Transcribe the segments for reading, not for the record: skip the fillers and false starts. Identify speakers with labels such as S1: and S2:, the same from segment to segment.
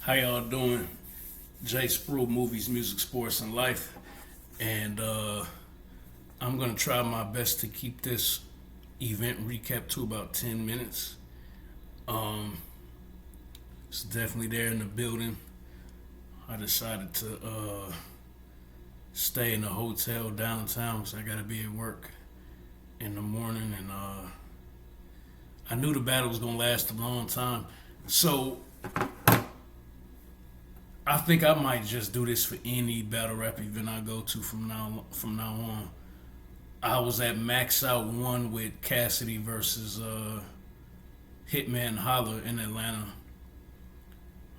S1: How y'all doing? Jay Spruill, movies, music, sports, and life. And I'm gonna try my best to keep this event recap to about 10 minutes. Um, it's definitely there in the building. I decided to stay in a hotel downtown because I gotta be at work in the morning, and I knew the battle was gonna last a long time. So I think I might just do this for any battle rap event I go to from now on. I was at Max Out One with Cassidy versus Hitman Holler in Atlanta.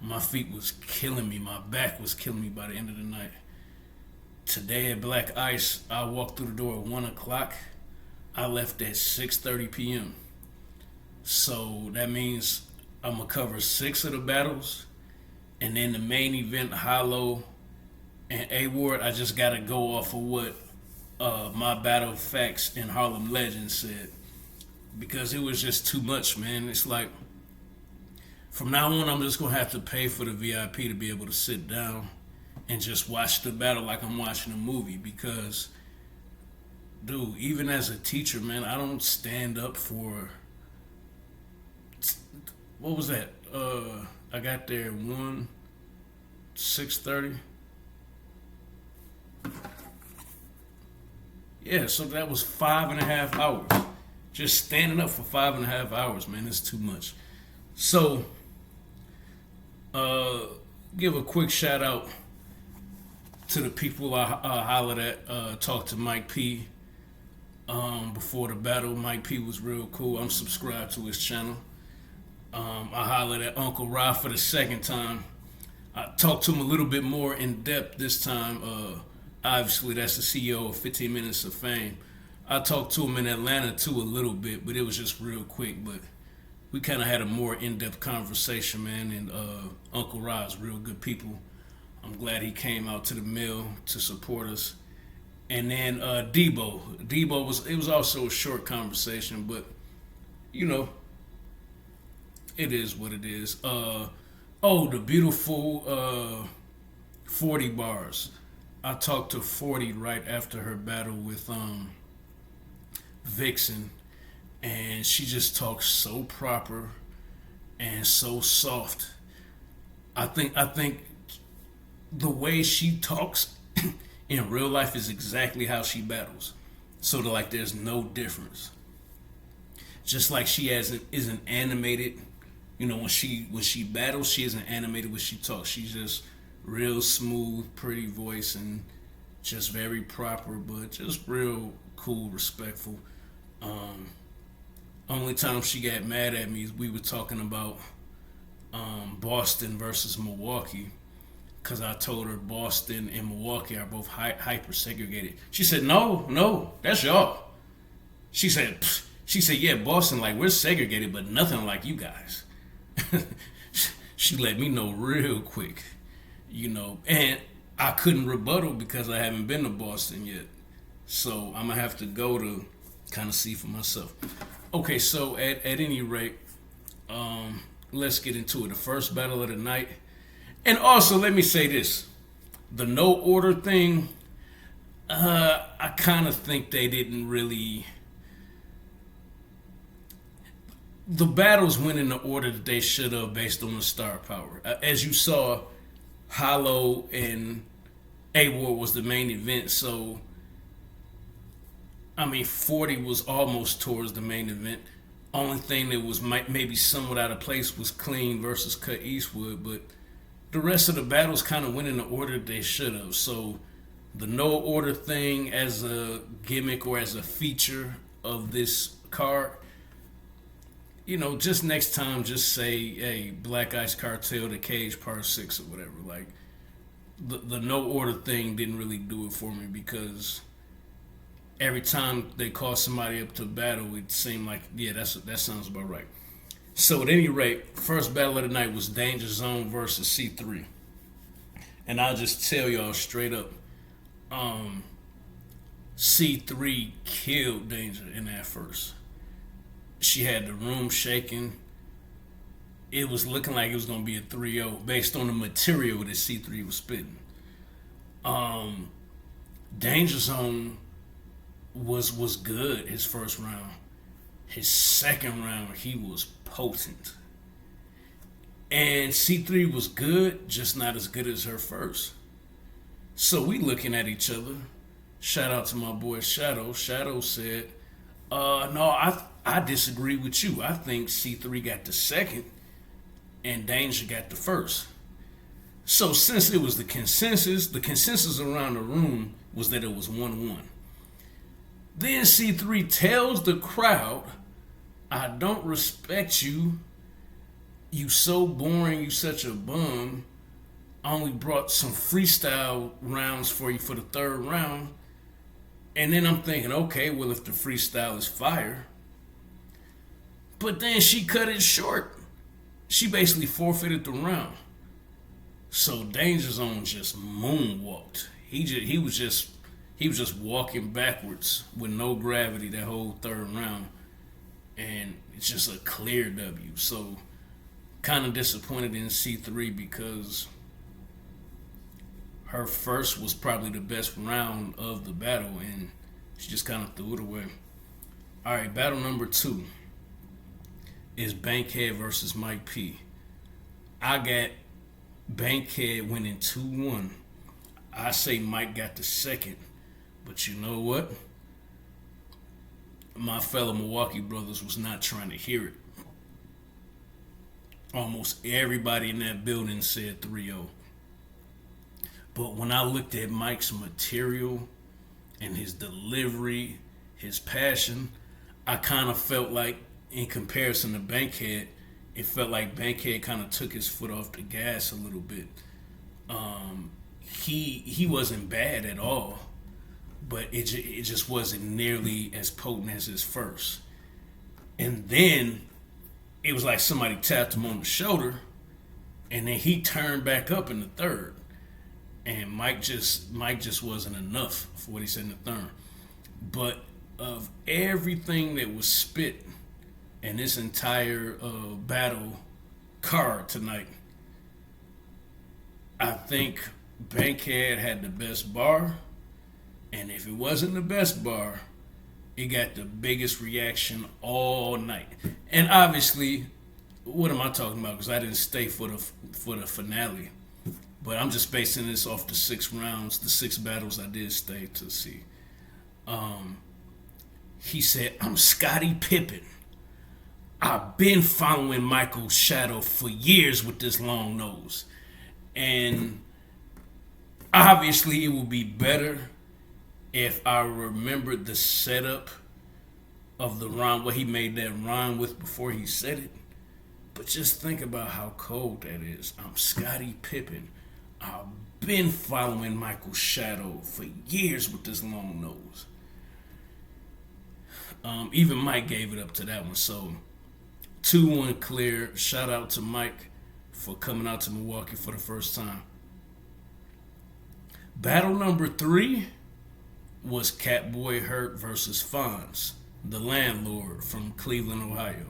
S1: My feet was killing me. My back was killing me by the end of the night. Today at Black Ice, I walked through the door at 1 o'clock. I left at 6:30 p.m. So that means I'm gonna cover 6 of the battles, and then the main event, Hollow and A Ward. I just gotta go off of what my Battle Facts and Harlem Legends said, because it was just too much, man. It's like from now on, I'm just gonna have to pay for the VIP to be able to sit down and just watch the battle like I'm watching a movie. Because, dude, even as a teacher, man, I don't stand up for what was that? I got there at 6:30. Yeah, so that was 5.5 hours. Just standing up for 5.5 hours, man, it's too much. So, uh, give a quick shout out to the people I hollered at. Talked to Mike P. Before the battle. Mike P was real cool. I'm subscribed to his channel. I hollered at Uncle Ra for the second time. I talked to him a little bit more in depth this time. Obviously, that's the CEO of 15 Minutes of Fame. I talked to him in Atlanta too a little bit, but it was just real quick. But we kind of had a more in-depth conversation, man. And Uncle Ra is real good people. I'm glad he came out to the mill to support us. And then Debo was also a short conversation, but you know, it is what it is. The beautiful 40 bars. I talked to 40 right after her battle with Vixen, and she just talks so proper and so soft. I think the way she talks in real life is exactly how she battles. So there's no difference. Just like she isn't animated. You know, when she battles, she isn't animated when she talks. She's just real smooth, pretty voice, and just very proper, but just real cool, respectful. Um, Only time she got mad at me is we were talking about Boston versus Milwaukee, because I told her Boston and Milwaukee are both hyper segregated. She said, "No, that's y'all." She said, "Pfft." She said, "Yeah, Boston, like we're segregated, but nothing like you guys." She let me know real quick, and I couldn't rebuttal because I haven't been to Boston yet. So I'm gonna have to go to kind of see for myself. Okay, so at any rate, let's get into it. The first battle of the night. And also, let me say this: the no order thing. I kind of think they didn't really. The battles went in the order that they should have based on the star power. As you saw, Hollow and A Ward was the main event, so I mean 40 was almost towards the main event. Only thing that was maybe somewhat out of place was Clean versus Cut Eastwood, but the rest of the battles kind of went in the order they should have. So the no order thing as a gimmick or as a feature of this card, just next time, just say, "Hey, Black Ice Cartel, the Cage Part 6 or whatever." Like, the no order thing didn't really do it for me, because every time they call somebody up to battle, it seemed like, yeah, that sounds about right. So at any rate, first battle of the night was Danger Zone versus C3. And I'll just tell y'all straight up, C3 killed Danger in that first. She had the room shaking. it was looking like it was gonna be a 3-0 based on the material that C3 was spitting. Danger Zone was good his first round. His second round he was potent. And C3 was good, just not as good as her first. So we looking at each other. Shout out to my boy Shadow. Shadow said, no, I disagree with you. I think C3 got the second and Danger got the first. So since it was the consensus around the room was that it was 1-1. Then C3 tells the crowd, I don't respect you. You so boring, you such a bum. I only brought some freestyle rounds for you for the third round. And then I'm thinking, okay, well, if the freestyle is fire. But then she cut it short. She basically forfeited the round. So Danger Zone just moonwalked. He was just walking backwards with no gravity that whole third round. And it's just a clear W. So kind of disappointed in C3 because her first was probably the best round of the battle, and she just kind of threw it away. All right, battle number 2 is Bankhead versus Mike P. I got Bankhead winning 2-1. I say Mike got the second, but you know what? My fellow Milwaukee brothers was not trying to hear it. Almost everybody in that building said 3-0. But when I looked at Mike's material and his delivery, his passion, I kind of felt like, in comparison to Bankhead, it felt like Bankhead kind of took his foot off the gas a little bit. He wasn't bad at all, but it just wasn't nearly as potent as his first. And then it was like somebody tapped him on the shoulder, and then he turned back up in the third. And Mike just wasn't enough for what he said in the third. But of everything that was spit in this entire battle card tonight, I think Bankhead had the best bar. And if it wasn't the best bar, it got the biggest reaction all night. And obviously, what am I talking about? Because I didn't stay for the finale. But I'm just basing this off the 6 rounds, the 6 battles I did stay to see. He said, I'm Scottie Pippen. I've been following Michael's shadow for years with this long nose. And obviously it would be better if I remembered the setup of the rhyme, what he made that rhyme with before he said it. But just think about how cold that is. I'm Scottie Pippen. I've been following Michael's shadow for years with this long nose. Even Mike gave it up to that one. So 2-1 clear. Shout out to Mike for coming out to Milwaukee for the first time. Battle number 3 was Catboy Hurt versus Fonz, the landlord from Cleveland, Ohio.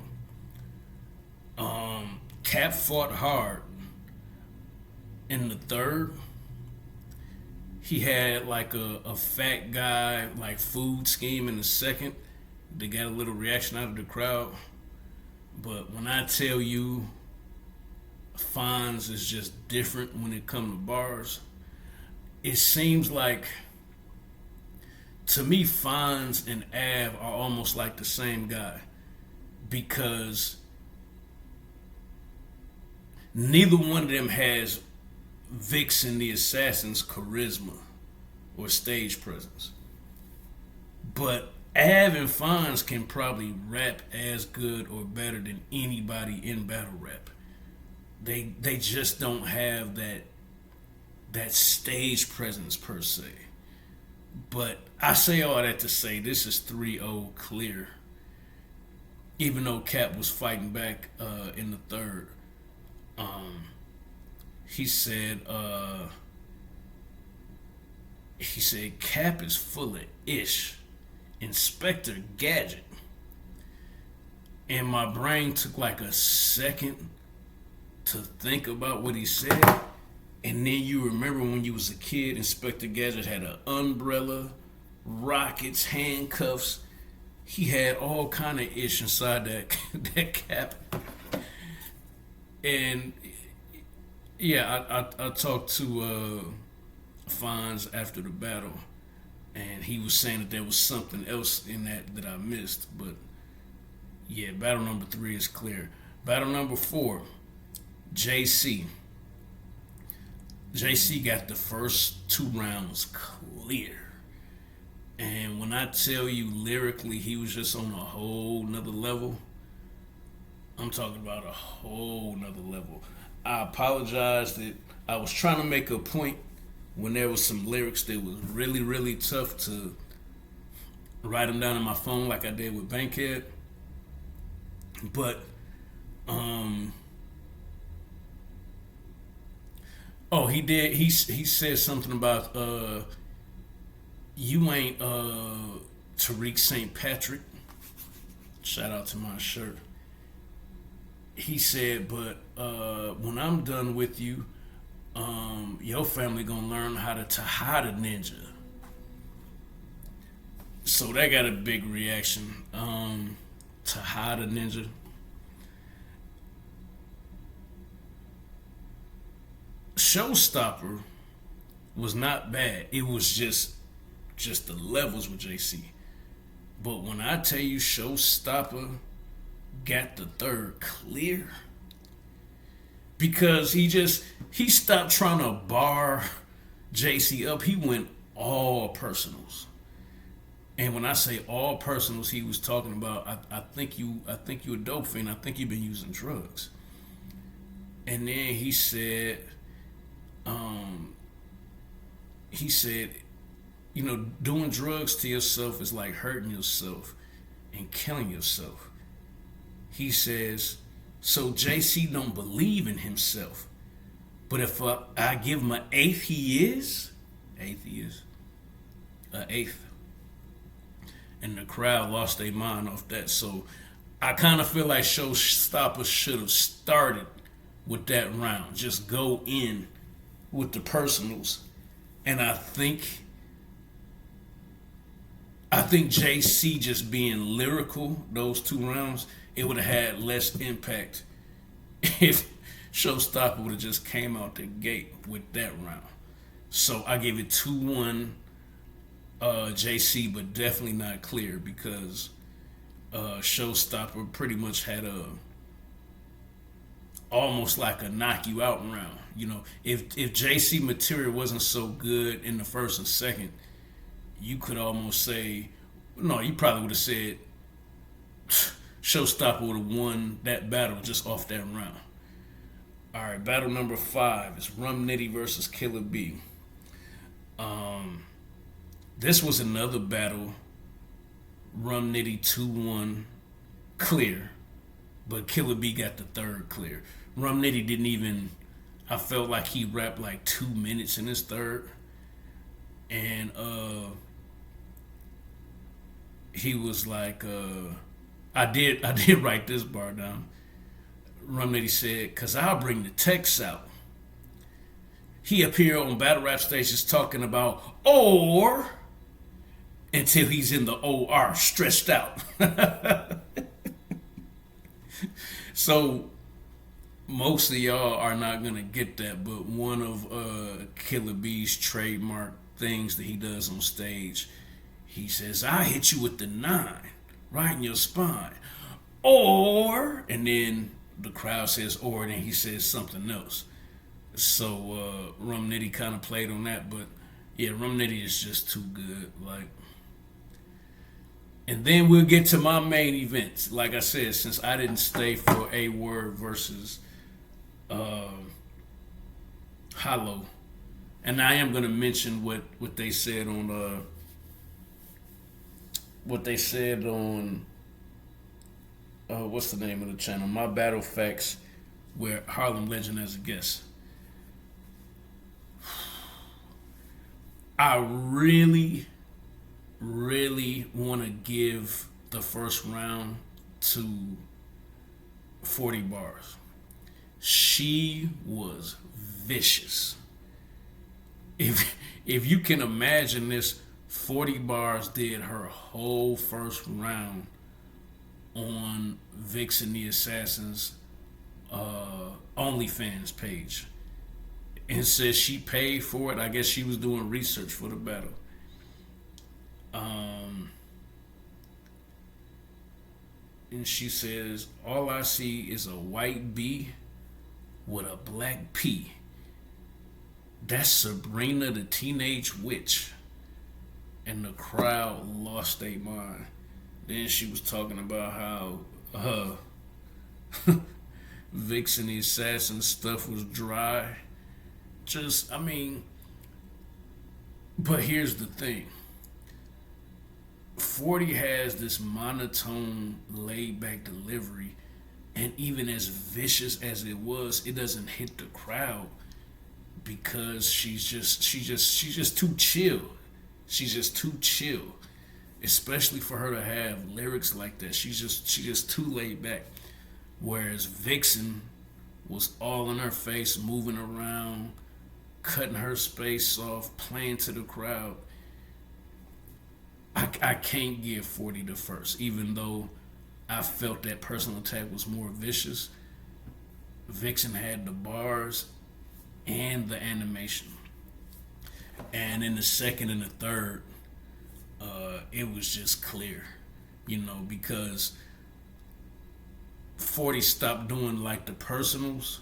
S1: Cap fought hard. In the third, he had like a fat guy, like food scheme in the second. They got a little reaction out of the crowd. But when I tell you Fonz is just different when it comes to bars, it seems like, to me, Fonz and Av are almost like the same guy. Because neither one of them has Vixen the Assassin's charisma or stage presence. But Av and Fonz can probably rap as good or better than anybody in battle rap. They just don't have that stage presence per se. But I say all that to say this is 3-0 clear. Even though Cap was fighting back in the third. He said Cap is full of ish. Inspector Gadget. And my brain took like a second to think about what he said, and then you remember when you was a kid, Inspector Gadget had an umbrella, rockets, handcuffs. He had all kind of ish inside that that cap. And yeah, I talked to Fonz after the battle, and he was saying that there was something else in that I missed. But yeah, battle number 3 is clear. Battle number 4, JC. JC got the first 2 rounds clear. And when I tell you lyrically, he was just on a whole nother level. I'm talking about a whole nother level. I apologize that I was trying to make a point when there was some lyrics that was really, really tough to write them down on my phone like I did with Bankhead. But, oh, he did. He said something about you ain't Tariq St. Patrick. Shout out to my shirt. He said, but when I'm done with you, your family gonna learn how to hide a ninja. So that got a big reaction. To hide a ninja. Showstopper was not bad. It was just the levels with JC. But when I tell you Showstopper got the 3rd clear, because he stopped trying to bar JC up. He went all personals. And when I say all personals, he was talking about I think you a dope fiend. I think you've been using drugs. And then he said, you know, doing drugs to yourself is like hurting yourself and killing yourself. He says, so JC don't believe in himself. But if I give him an eighth, he is. An eighth. And the crowd lost their mind off that. So I kind of feel like Showstopper should have started with that round. Just go in with the personals. And I think JC just being lyrical those 2 rounds, it would have had less impact if Showstopper would have just came out the gate with that round. So I gave it 2-1 JC, but definitely not clear because Showstopper pretty much had almost like a knock you out round. You know, if JC material wasn't so good in the first and second, you could almost say, no, you probably would have said Showstopper would have won that battle just off that round. All right, battle number 5 is Rum Nitty versus Killer B. This was another battle. Rum Nitty 2-1 clear, but Killer B got the 3rd clear. Rum Nitty didn't even, I felt like he rapped like 2 minutes in his 3rd. And he was like, I did write this bar down. Rum Nitty said, cause I'll bring the text out. He appeared on battle rap stations talking about or until he's in the OR, stretched out. So most of y'all are not gonna get that, but one of Killer B's trademark things that he does on stage, he says, I hit you with the 9 right in your spine. Or, and then the crowd says or, and then he says something else. So Rum Nitty kind of played on that, but yeah, Rum Nitty is just too good. Like, and then we'll get to my main event. Like I said, since I didn't stay for A Word versus Hollow, and I am gonna mention what they said on what's the name of the channel? My Battle Facts, where Harlem Legend as a guest. I really, really want to give the first round to 40 bars. She was vicious. If you can imagine this, 40 bars did her whole first round on Vixen the Assassin's OnlyFans page, and says she paid for it. I guess she was doing research for the battle. And she says, "All I see is a white B with a black P. That's Sabrina the Teenage Witch." And the crowd lost their mind. Then she was talking about how Vixen the Assassin stuff was dry. Just, I mean, but here's the thing. 40 has this monotone, laid back delivery, and even as vicious as it was, it doesn't hit the crowd because she's just too chill. She's just too chill, especially for her to have lyrics like that. She's just too laid back. Whereas Vixen was all in her face, moving around, cutting her space off, playing to the crowd. I can't give 40 the first, even though I felt that personal attack was more vicious. Vixen had the bars and the animation. And in the second and the third, it was just clear, because 40 stopped doing like the personals,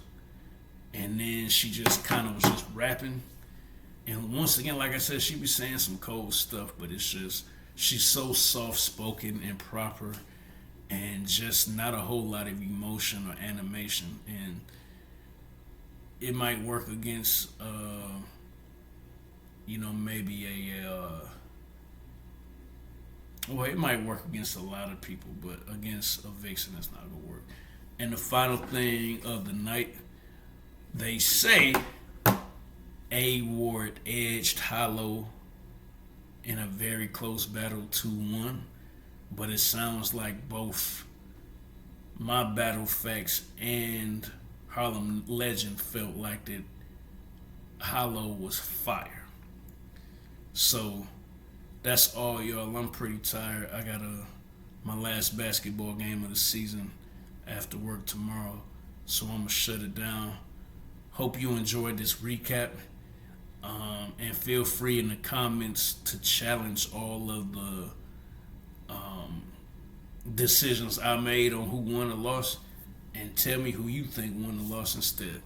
S1: and then she just kind of was just rapping. And once again, like I said, she be saying some cold stuff, but it's just she's so soft spoken and proper, and just not a whole lot of emotion or animation. And it might work against, maybe it might work against a lot of people, but against a Vixen, it's not gonna work. And the final thing of the night, they say A Ward edged Hollow in a very close battle 2-1, but it sounds like both my Battle Facts and Harlem Legend felt like that Hollow was fire. So that's all, y'all. I'm pretty tired. I got my last basketball game of the season after work tomorrow, so I'm gonna shut it down. Hope you enjoyed this recap, and feel free in the comments to challenge all of the decisions I made on who won or lost, and tell me who you think won or lost instead.